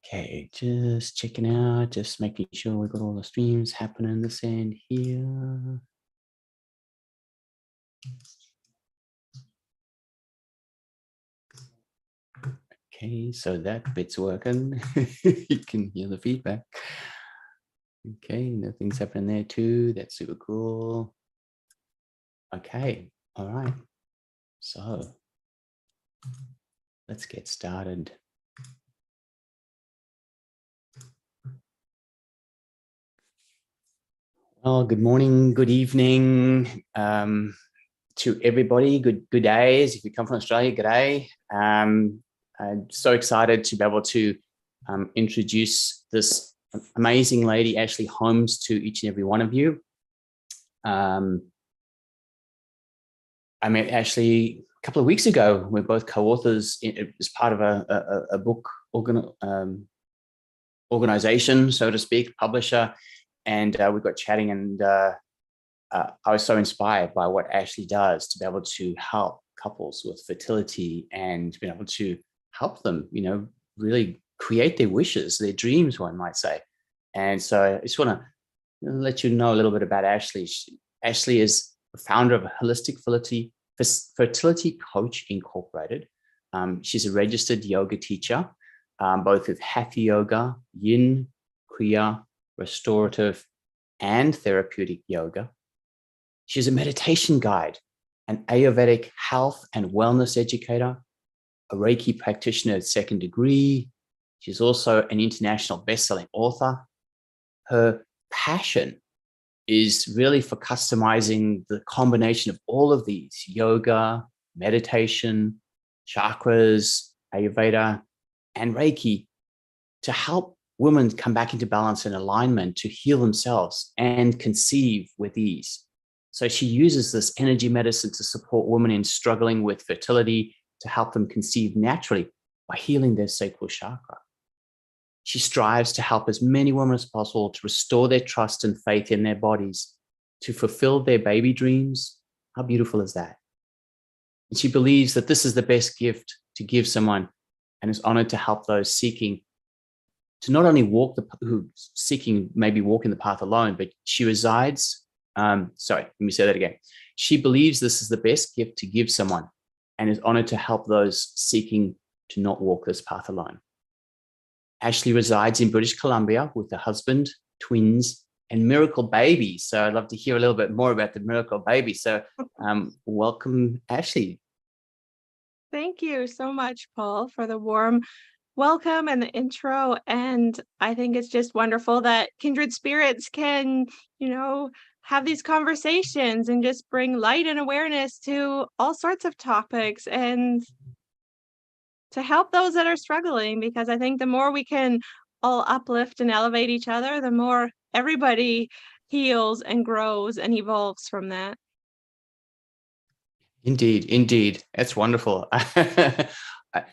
Okay, just checking out, just making sure we've got all the streams happening this end here. Okay, so that bit's working. You can hear the feedback. Okay, nothing's happening there too. That's super cool. Okay, all right. So let's get started. Well, good morning, good evening to everybody. Good days. If you come from Australia, good day. I'm so excited to be able to introduce this amazing lady, Ashley Holmes, to each and every one of you. I met Ashley a couple of weeks ago. We're both co-authors as part of a book organization, so to speak, publisher. And we got chatting, and I was so inspired by what Ashley does to be able to help couples with fertility and be able to help them, really create their wishes, their dreams, one might say. And so I just want to let you know a little bit about Ashley. Ashley is the founder of Holistic Fertility Coach Incorporated. She's a registered yoga teacher, both with Hatha Yoga, Yin, Kriya, restorative, and therapeutic yoga. She's a meditation guide, an Ayurvedic health and wellness educator, a Reiki practitioner 2nd degree. She's also an international best-selling author. Her passion is really for customizing the combination of all of these: yoga, meditation, chakras, Ayurveda, and Reiki, to help women come back into balance and alignment, to heal themselves and conceive with ease. So she uses this energy medicine to support women in struggling with fertility, to help them conceive naturally by healing their sacral chakra. She strives to help as many women as possible to restore their trust and faith in their bodies, to fulfill their baby dreams. How beautiful is that? And she believes that this is the best gift to give someone, and is honored to help those seeking to not only maybe walking the path alone, but she resides. Sorry, let me say that again. She believes this is the best gift to give someone, and is honored to help those seeking to not walk this path alone. Ashley resides in British Columbia with her husband, twins, and miracle baby. So I'd love to hear a little bit more about the miracle baby. So welcome, Ashley. Thank you so much, Paul, for the warm welcome and the intro. And I think it's just wonderful that kindred spirits can, have these conversations and just bring light and awareness to all sorts of topics, and to help those that are struggling, because I think the more we can all uplift and elevate each other, the more everybody heals and grows and evolves from that. Indeed. That's wonderful.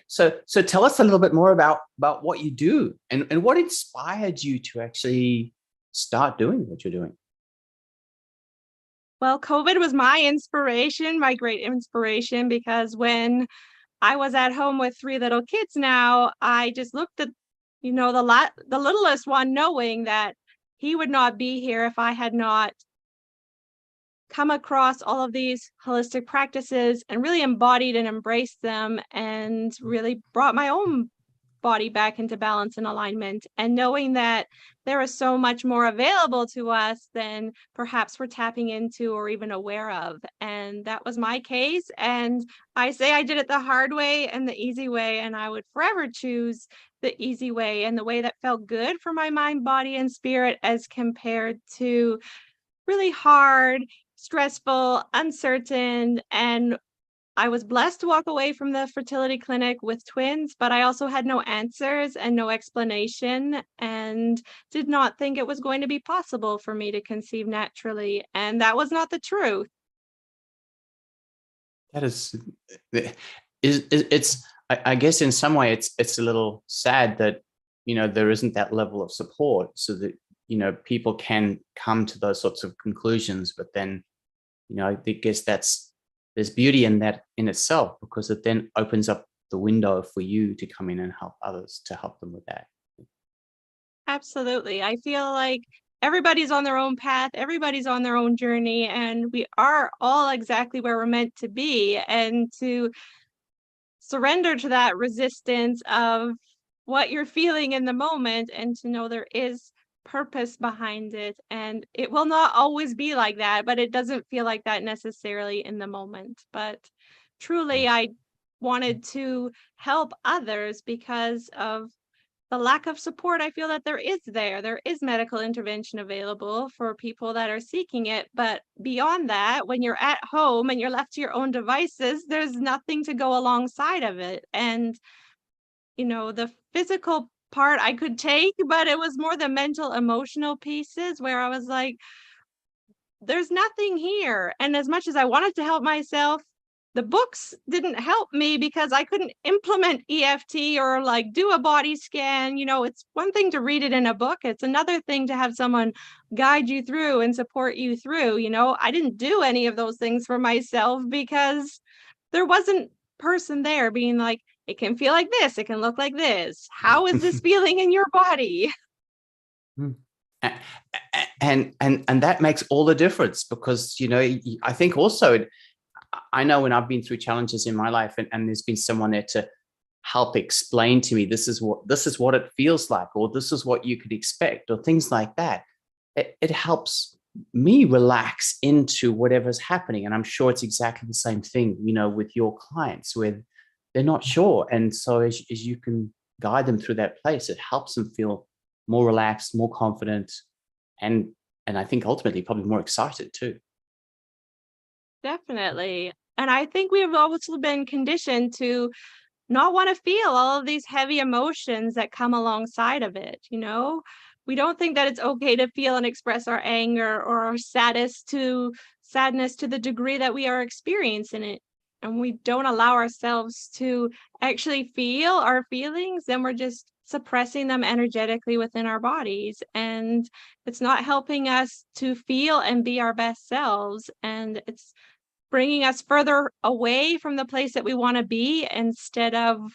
So tell us a little bit more about what you do, and what inspired you to actually start doing what you're doing. Well, COVID was my inspiration, my great inspiration, because when I was at home with 3 little kids now, I just looked at, the littlest one, knowing that he would not be here if I had not come across all of these holistic practices and really embodied and embraced them, and really brought my own body back into balance and alignment, and knowing that there is so much more available to us than perhaps we're tapping into or even aware of. And that was my case. And I say I did it the hard way and the easy way, and I would forever choose the easy way and the way that felt good for my mind, body, and spirit, as compared to really hard, stressful, uncertain. And I was blessed to walk away from the fertility clinic with twins, but I also had no answers and no explanation, and did not think it was going to be possible for me to conceive naturally. And that was not the truth. That is, it's. I guess in some way it's a little sad that there isn't that level of support, so that people can come to those sorts of conclusions. But then I guess there's beauty in that in itself, because it then opens up the window for you to come in and help others, to help them with that. Absolutely. I feel like everybody's on their own path, everybody's on their own journey, and we are all exactly where we're meant to be. And to surrender to that resistance of what you're feeling in the moment, and to know there is purpose behind it. And it will not always be like that, but it doesn't feel like that necessarily in the moment. But truly, I wanted to help others because of the lack of support I feel that there is there. There is medical intervention available for people that are seeking it. But beyond that, when you're at home and you're left to your own devices, there's nothing to go alongside of it. And, the physical part I could take, but it was more the mental, emotional pieces where I was like, there's nothing here. And as much as I wanted to help myself, the books didn't help me because I couldn't implement EFT or like do a body scan. It's one thing to read it in a book. It's another thing to have someone guide you through and support you through. I didn't do any of those things for myself because there wasn't person there being like, it can feel like this, it can look like this. How is this feeling in your body? Mm. And that makes all the difference, because I think also, I know when I've been through challenges in my life, and there's been someone there to help explain to me, this is what it feels like, or this is what you could expect, or things like that. It helps me relax into whatever's happening. And I'm sure it's exactly the same thing, with your clients, where they're not sure. And so as you can guide them through that place, it helps them feel more relaxed, more confident, and I think ultimately probably more excited too. Definitely. And I think we've also been conditioned to not want to feel all of these heavy emotions that come alongside of it. We don't think that it's okay to feel and express our anger or our sadness to the degree that we are experiencing it. And we don't allow ourselves to actually feel our feelings, then we're just suppressing them energetically within our bodies. And it's not helping us to feel and be our best selves. And it's bringing us further away from the place that we want to be instead of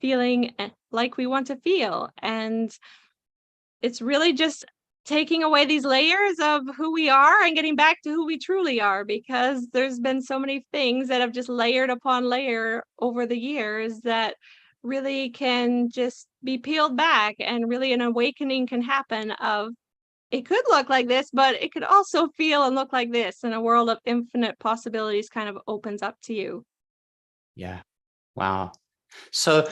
feeling like we want to feel. And it's really just taking away these layers of who we are and getting back to who we truly are, because there's been so many things that have just layered upon layer over the years that really can just be peeled back, and really an awakening can happen of, it could look like this, but it could also feel and look like this, and a world of infinite possibilities kind of opens up to you. Yeah. Wow. So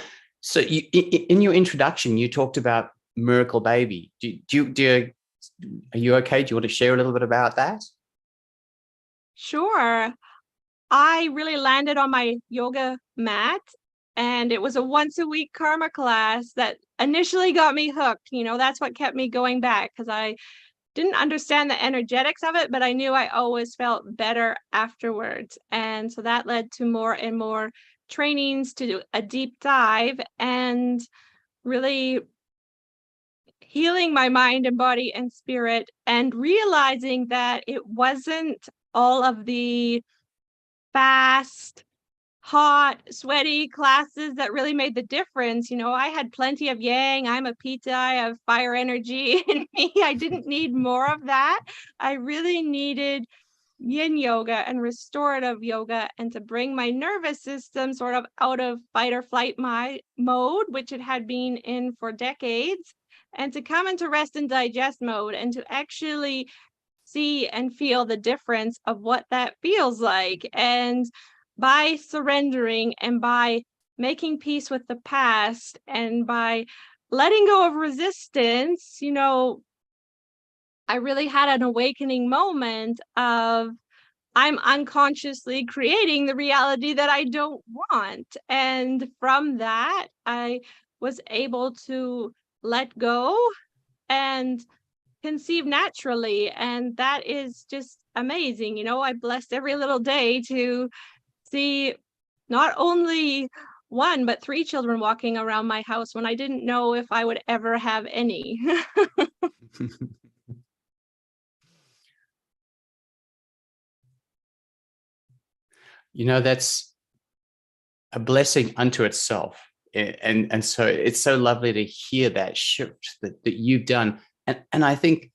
in your introduction, you talked about Miracle Baby. Are you okay? Do you want to share a little bit about that? Sure. I really landed on my yoga mat, and it was a once a week karma class that initially got me hooked. That's what kept me going back, because I didn't understand the energetics of it, but I knew I always felt better afterwards. And so that led to more and more trainings to do a deep dive and really healing my mind and body and spirit, and realizing that it wasn't all of the fast, hot, sweaty classes that really made the difference. I had plenty of yang. I'm a Pitta. I have fire energy in me. I didn't need more of that. I really needed yin yoga and restorative yoga, and to bring my nervous system sort of out of fight or flight mode, which it had been in for decades, and to come into rest and digest mode, and to actually see and feel the difference of what that feels like. And by surrendering and by making peace with the past and by letting go of resistance, I really had an awakening moment of, I'm unconsciously creating the reality that I don't want. And from that, I was able to let go and conceive naturally. And that is just amazing. I blessed every little day to see not only one, but three children walking around my house when I didn't know if I would ever have any. That's a blessing unto itself. And so it's so lovely to hear that shift that you've done. And I think,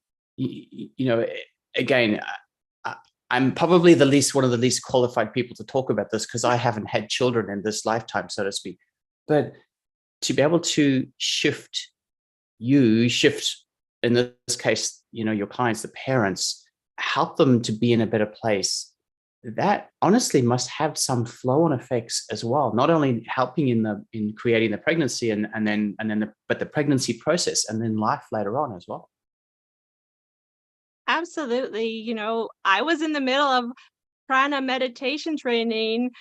again, I, I'm probably one of the least qualified people to talk about this because I haven't had children in this lifetime, so to speak. But to be able to shift in this case, your clients, the parents, help them to be in a better place, that honestly must have some flow-on effects as well, not only helping in creating the pregnancy but the pregnancy process and then life later on as well. Absolutely. I was in the middle of prana meditation training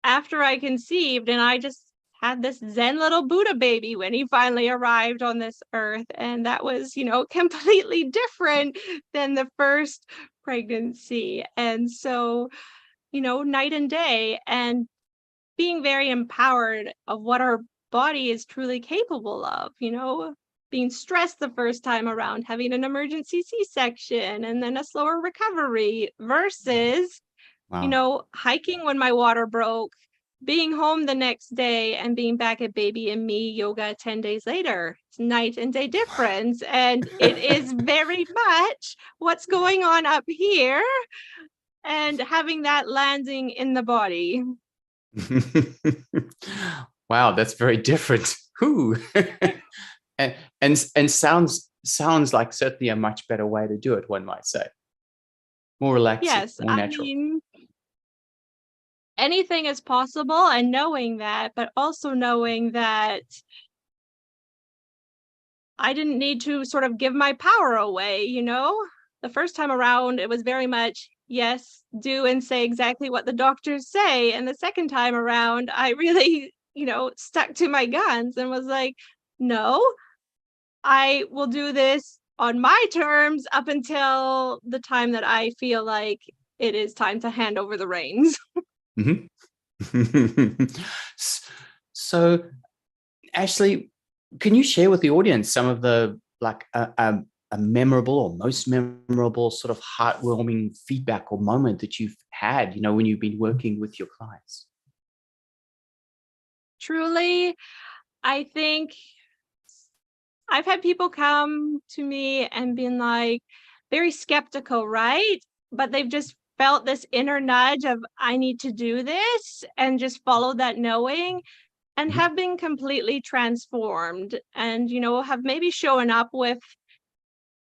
after I conceived, and I just had this Zen little Buddha baby when he finally arrived on this earth. And that was, completely different than the first pregnancy. And so, night and day, and being very empowered of what our body is truly capable of, being stressed the first time around, having an emergency C-section and then a slower recovery versus, Wow. hiking when my water broke, being home the next day and being back at baby and me yoga 10 days later. It's night and day difference. And it is very much what's going on up here and having that landing in the body. Wow, that's very different. Who and sounds like certainly a much better way to do it, one might say. More relaxing, Yes, more I natural. mean, anything is possible, and knowing that, but also knowing that I didn't need to sort of give my power away, The first time around, it was very much, yes, do and say exactly what the doctors say. And the second time around, I really, stuck to my guns and was like, no, I will do this on my terms up until the time that I feel like it is time to hand over the reins. Mhm. So, Ashley, can you share with the audience some of the a memorable or most memorable sort of heartwarming feedback or moment that you've had, when you've been working with your clients? Truly, I think I've had people come to me and been like very skeptical, right? But they've just felt this inner nudge of, I need to do this, and just follow that knowing, and Mhm. have been completely transformed, and, have maybe shown up with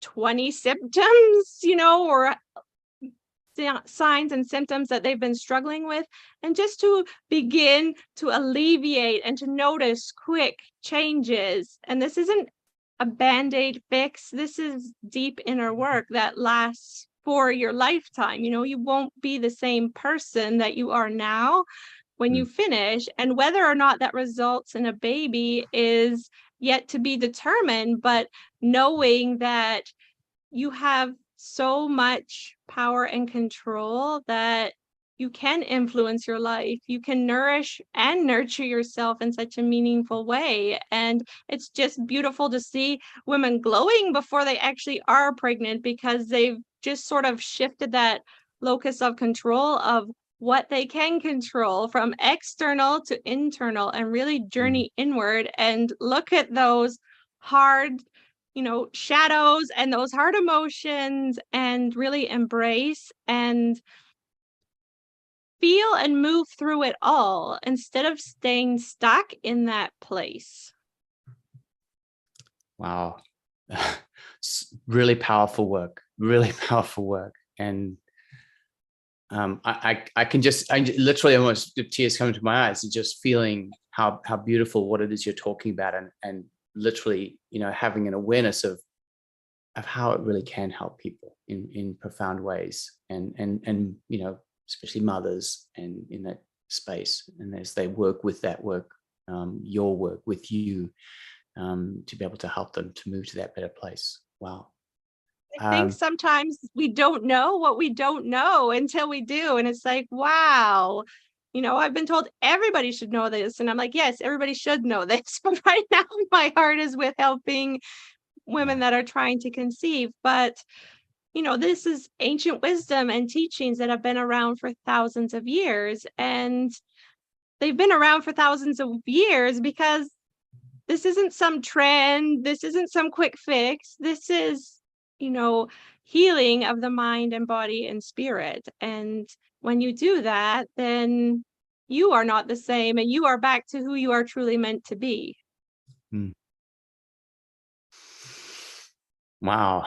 20 symptoms, or signs and symptoms that they've been struggling with, and just to begin to alleviate and to notice quick changes. And this isn't a band-aid fix. This is deep inner work that lasts for your lifetime. You won't be the same person that you are now when you Mm. finish. And whether or not that results in a baby is yet to be determined, but knowing that you have so much power and control that you can influence your life. You can nourish and nurture yourself in such a meaningful way. And it's just beautiful to see women glowing before they actually are pregnant, because they've just sort of shifted that locus of control of what they can control from external to internal, and really Mm. journey inward and look at those hard, shadows and those hard emotions, and really embrace and feel and move through it all instead of staying stuck in that place. Wow. Really powerful work, really powerful work. And I can I literally almost the tears coming to my eyes and just feeling how beautiful what it is you're talking about, and literally, having an awareness of how it really can help people in profound ways, and especially mothers, and in that space, and as they work with that work, your work with you, to be able to help them to move to that better place. Wow. I think sometimes we don't know what we don't know until we do. And it's like, wow, I've been told everybody should know this. And I'm like, yes, everybody should know this. But right now, my heart is with helping women Yeah. that are trying to conceive. But, this is ancient wisdom and teachings that have been around for thousands of years. And they've been around for thousands of years, because this isn't some trend. This isn't some quick fix. This is, healing of the mind and body and spirit. And when you do that, then you are not the same, and you are back to who you are truly meant to be. Mm. Wow.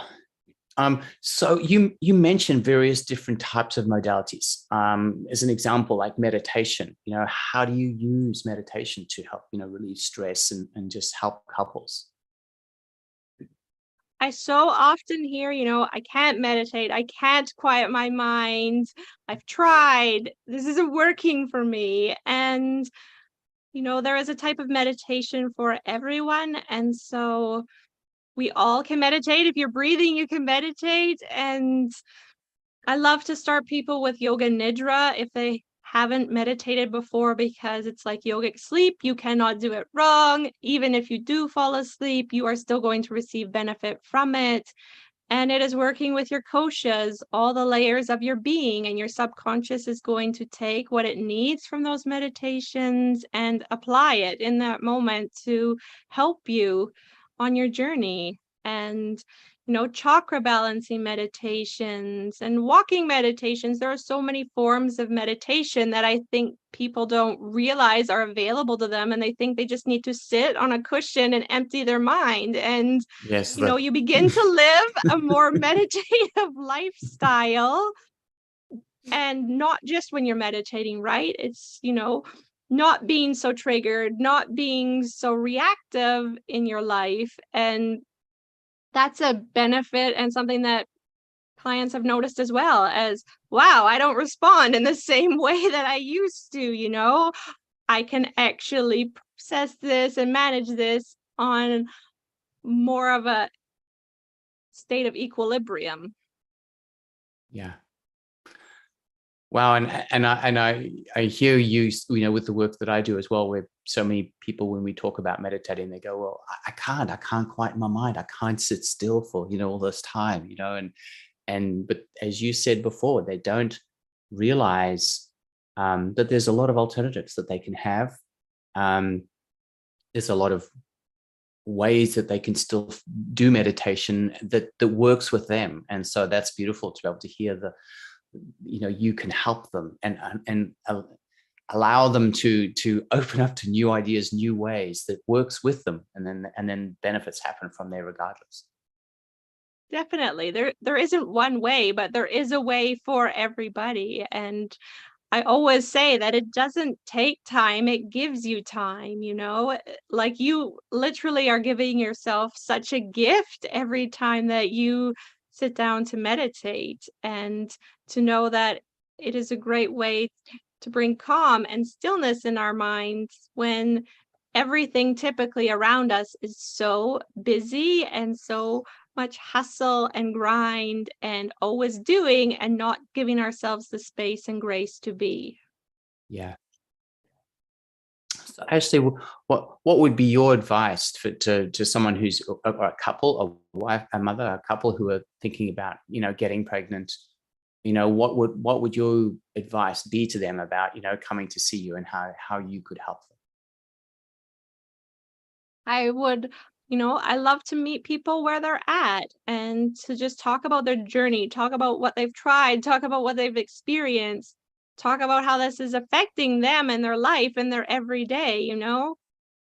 So you mentioned various different types of modalities. As an example, like meditation, how do you use meditation to help, relieve stress and just help couples? I so often hear, I can't meditate. I can't quiet my mind. I've tried. This isn't working for me. And, there is a type of meditation for everyone. And so we all can meditate. If you're breathing, you can meditate. And I love to start people with yoga nidra if they haven't meditated before, because it's like yogic sleep. You cannot do it wrong. Even if you do fall asleep, you are still going to receive benefit from it. And it is working with your koshas, all the layers of your being, and your subconscious is going to take what it needs from those meditations and apply it in that moment to help you on your journey. And chakra balancing meditations and walking meditations. There are so many forms of meditation that I think people don't realize are available to them, and they think they just need to sit on a cushion and empty their mind. And Yes. you begin to live a more meditative lifestyle, and not just when you're meditating, right? It's, not being so triggered, not being so reactive in your life. And that's a benefit, and something that clients have noticed as well, as, wow, I don't respond in the same way that I used to. I can actually process this and manage this on more of a state of equilibrium. Yeah. Wow. And I hear you, with the work that I do as well, where so many people, when we talk about meditating, they go, well, I can't quiet my mind. I can't sit still for, all this time, but as you said before, they don't realize that there's a lot of alternatives that they can have. There's a lot of ways that they can still do meditation that works with them. And so that's beautiful to be able to hear you can help them and allow them to open up to new ideas, new ways that works with them, and then benefits happen from there regardless. Definitely. There isn't one way, but there is a way for everybody. And I always say that it doesn't take time, it gives you time. Like, you literally are giving yourself such a gift every time that you sit down to meditate, and to know that it is a great way to bring calm and stillness in our minds when everything typically around us is so busy and so much hustle and grind and always doing, and not giving ourselves the space and grace to be. Yeah. So Ashley, what would be your advice to someone who's a couple, a wife, a mother, a couple who are thinking about, getting pregnant? What would your advice be to them about, coming to see you, and how you could help them? I would, I love to meet people where they're at, and to just talk about their journey, talk about what they've tried, talk about what they've experienced, talk about how this is affecting them and their life and their everyday.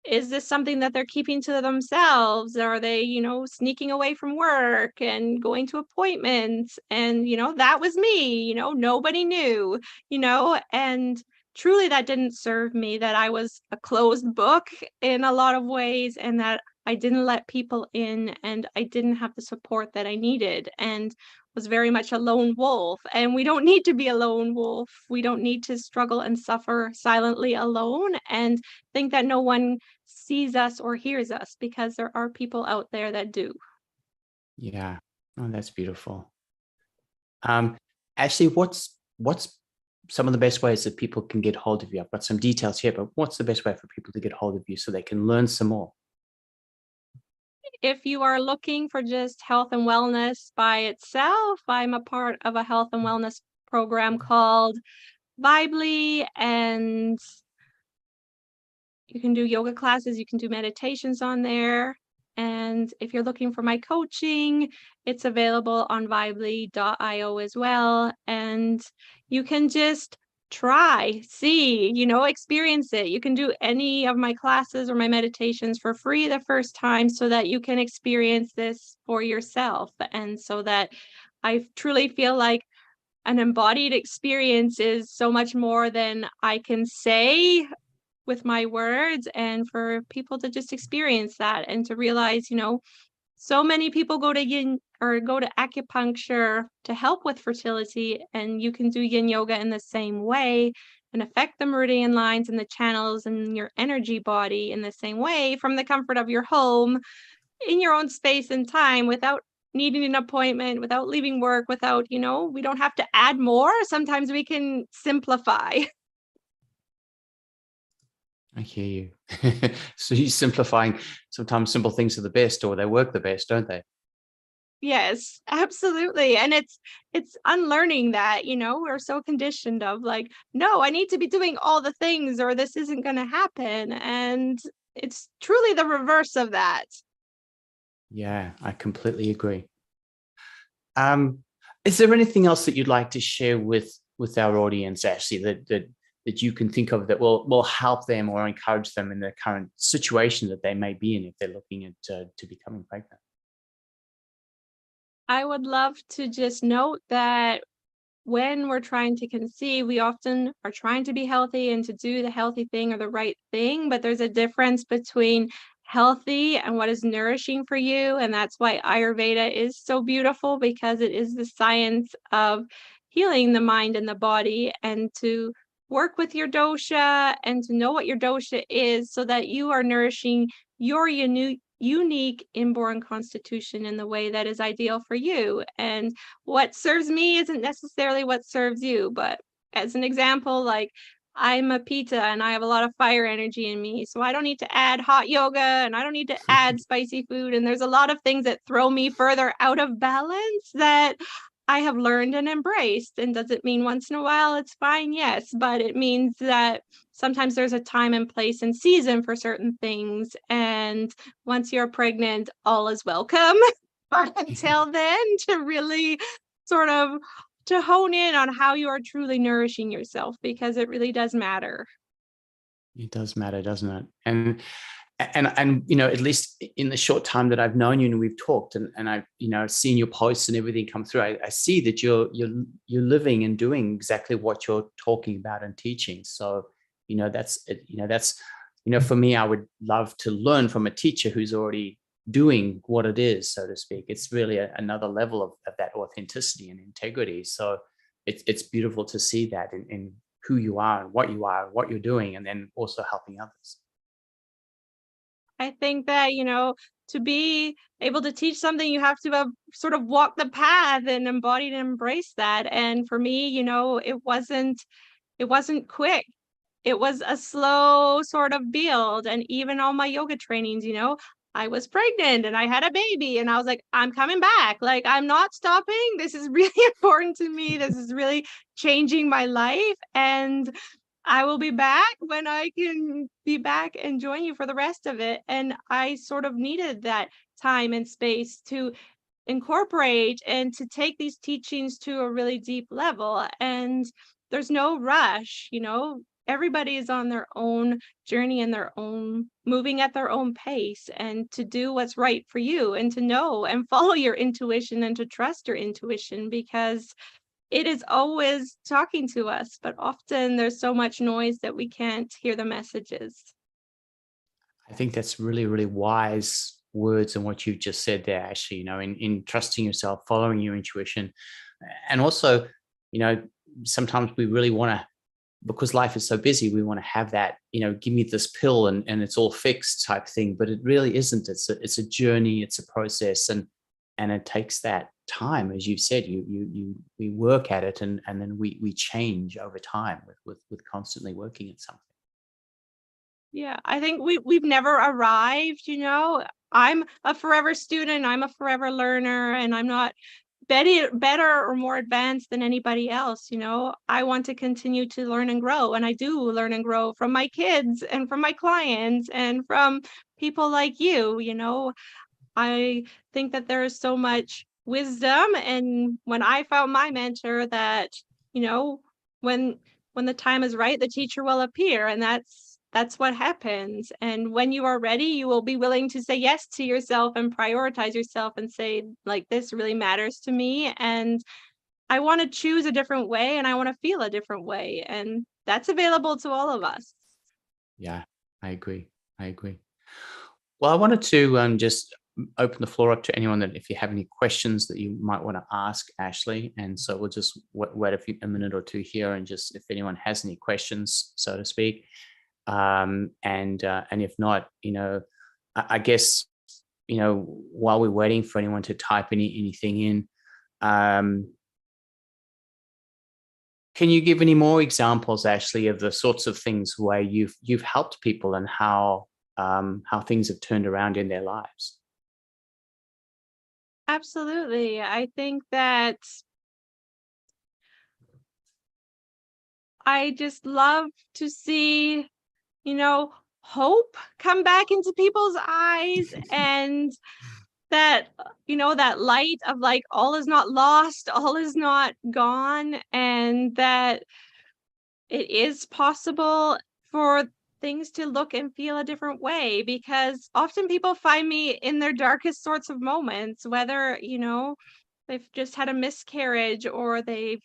Is this something that they're keeping to themselves? Are they, sneaking away from work and going to appointments? And, that was me, nobody knew, and truly that didn't serve me, that I was a closed book in a lot of ways, and that I didn't let people in, and I didn't have the support that I needed, and was very much a lone wolf. And we don't need to be a lone wolf. We don't need to struggle and suffer silently alone and think that no one sees us or hears us, because there are people out there that do. Yeah. Oh, that's beautiful. Um, Ashley, what's some of the best ways that people can get hold of you? I've got some details here, but what's the best way for people to get hold of you so they can learn some more? If you are looking for just health and wellness by itself, I'm a part of a health and wellness program called Vibely, and You can do yoga classes, you can do meditations on there. And if you're looking for my coaching, it's available on vibely.io as well. And you can just try, see, experience it. You can do any of my classes or my meditations for free the first time so that you can experience this for yourself. And so that I truly feel like an embodied experience is so much more than I can say with my words, and for people to just experience that and to realize, so many people go to yin or go to acupuncture to help with fertility, and you can do yin yoga in the same way and affect the meridian lines and the channels and your energy body in the same way from the comfort of your home in your own space and time without needing an appointment, without leaving work, without, we don't have to add more. Sometimes we can simplify. I hear you. So you're simplifying. Sometimes simple things are the best, or they work the best, don't they? Yes, absolutely. And it's unlearning that, we're so conditioned of like, no, I need to be doing all the things or this isn't going to happen. And it's truly the reverse of that. Yeah, I completely agree. Is there anything else that you'd like to share with our audience, Ashley, that you can think of that will help them or encourage them in the current situation that they may be in if they're looking at to becoming pregnant? I would love to just note that when we're trying to conceive, we often are trying to be healthy and to do the healthy thing or the right thing, but there's a difference between healthy and what is nourishing for you. And that's why Ayurveda is so beautiful, because it is the science of healing the mind and the body, and to work with your dosha and to know what your dosha is so that you are nourishing your unique inborn constitution in the way that is ideal for you. And what serves me isn't necessarily what serves you. But as an example, like I'm a Pitta and I have a lot of fire energy in me. So I don't need to add hot yoga and I don't need to add spicy food. And there's a lot of things that throw me further out of balance that I have learned and embraced. And does it mean once in a while it's fine? Yes. But it means that sometimes there's a time and place and season for certain things. And once you're pregnant, all is welcome. But until then, to really sort of to hone in on how you are truly nourishing yourself, because it really does matter. It does matter, doesn't it? And at least in the short time that I've known you and we've talked, and I've seen your posts and everything come through, I see that you're living and doing exactly what you're talking about and teaching. So that's for me, I would love to learn from a teacher who's already doing what it is, so to speak. It's really another level of that authenticity and integrity. So it's beautiful to see that in who you are and what you're doing, and then also helping others. I think that, to be able to teach something, you have to have sort of walked the path and embodied and embraced that. And for me, it wasn't quick. It was a slow sort of build. And even all my yoga trainings, I was pregnant and I had a baby and I was like, I'm coming back. Like, I'm not stopping. This is really important to me. This is really changing my life. And I will be back when I can be back and join you for the rest of it. And I sort of needed that time and space to incorporate and to take these teachings to a really deep level. And there's no rush, everybody is on their own journey and their own moving at their own pace, and to do what's right for you and to know and follow your intuition and to trust your intuition, because it is always talking to us, but often there's so much noise that we can't hear the messages. I think that's really, really wise words and what you've just said there, Ashley, in trusting yourself, following your intuition. And also, sometimes we really want to, because life is so busy, we want to have that, give me this pill and it's all fixed type thing, but it really isn't. It's a journey, it's a process, and it takes that time. As you've said, we work at it and then we change over time with constantly working at something. Yeah, I think we've never arrived, I'm a forever student, I'm a forever learner, and I'm not better or more advanced than anybody else. I want to continue to learn and grow, and I do learn and grow from my kids and from my clients and from people like you. I think that there is so much wisdom, and when I found my mentor, that when the time is right, the teacher will appear, and that's what happens. And when you are ready, you will be willing to say yes to yourself and prioritize yourself and say, like, this really matters to me, and I want to choose a different way, and I want to feel a different way, and that's available to all of us. Yeah, I agree. Well, I wanted to just open the floor up to anyone that if you have any questions that you might want to ask Ashley. And so we'll just wait a minute or two here, and just if anyone has any questions, so to speak. And if not, I guess, while we're waiting for anyone to type anything in, can you give any more examples, Ashley, of the sorts of things where you've helped people and how things have turned around in their lives? Absolutely. I think that I just love to see, hope come back into people's eyes, and that, that light of, like, all is not lost, all is not gone, and that it is possible for things to look and feel a different way. Because often people find me in their darkest sorts of moments, whether, they've just had a miscarriage or they've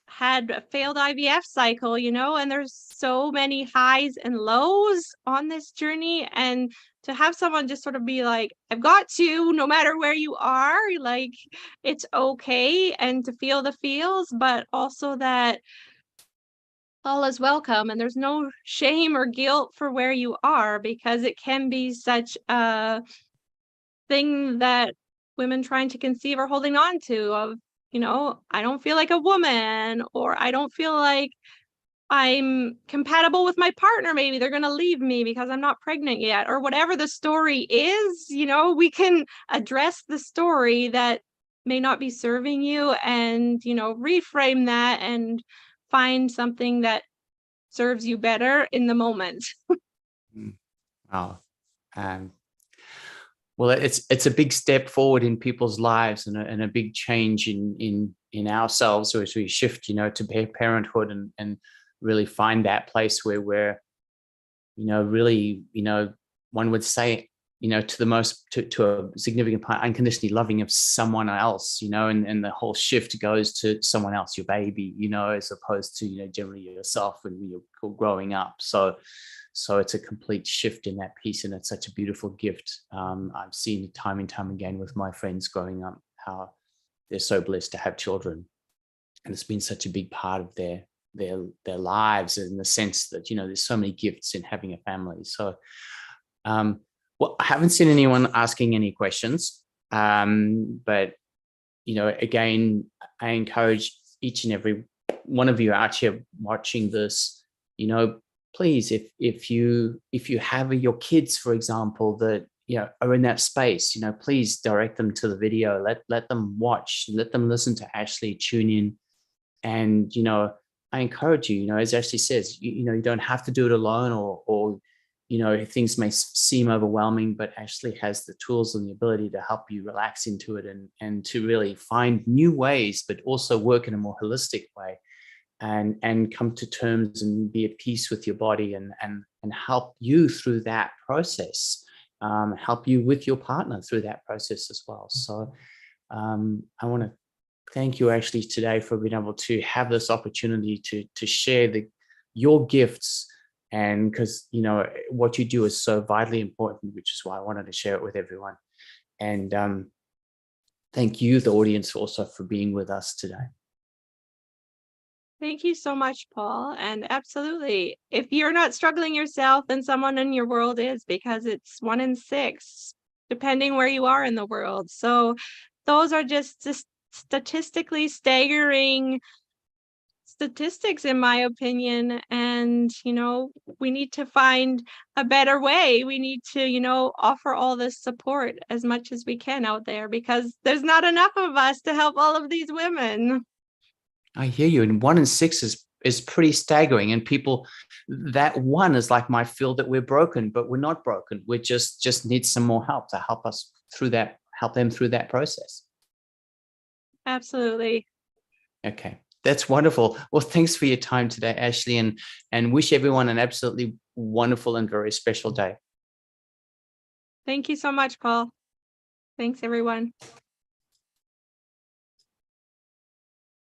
had a failed IVF cycle, and there's so many highs and lows on this journey. And to have someone just sort of be like, I've got you no matter where you are, like, it's okay, and to feel the feels, but also that all is welcome and there's no shame or guilt for where you are, because it can be such a thing that women trying to conceive are holding on to, of, I don't feel like a woman, or I don't feel like I'm compatible with my partner. Maybe they're going to leave me because I'm not pregnant yet, or whatever the story is. We can address the story that may not be serving you, and, reframe that and find something that serves you better in the moment. Wow. Well, it's a big step forward in people's lives, and a big change in ourselves as we shift, to parenthood, and really find that place where we're, really, one would say, to the most, to a significant part, unconditionally loving of someone else, and the whole shift goes to someone else, your baby, as opposed to, generally yourself when you're growing up. So it's a complete shift in that piece, and it's such a beautiful gift. I've seen it time and time again with my friends growing up, how they're so blessed to have children, and it's been such a big part of their lives, in the sense that, there's so many gifts in having a family. So, well, I haven't seen anyone asking any questions, but again, I encourage each and every one of you out here watching this, please, if you have your kids, for example, that are in that space, please direct them to the video. Let them watch. Let them listen to Ashley. Tune in, and I encourage you. As Ashley says, you don't have to do it alone, or things may seem overwhelming, but Ashley has the tools and the ability to help you relax into it, and to really find new ways, but also work in a more holistic way. And come to terms and be at peace with your body, and help you through that process, help you with your partner through that process as well. So I want to thank you, Ashley, today, for being able to have this opportunity to share your gifts, and because what you do is so vitally important, which is why I wanted to share it with everyone. And thank you, the audience, also for being with us today. Thank you so much, Paul. And absolutely, if you're not struggling yourself, then someone in your world is, because it's 1 in 6, depending where you are in the world. So those are just statistically staggering statistics, in my opinion. And, we need to find a better way. We need to, offer all this support as much as we can out there, because there's not enough of us to help all of these women. I hear you. And 1 in 6 is pretty staggering. And people, that one is like my feel that we're broken, but we're not broken. We just need some more help to help us through that, help them through that process. Absolutely. Okay. That's wonderful. Well, thanks for your time today, Ashley, and wish everyone an absolutely wonderful and very special day. Thank you so much, Paul. Thanks, everyone.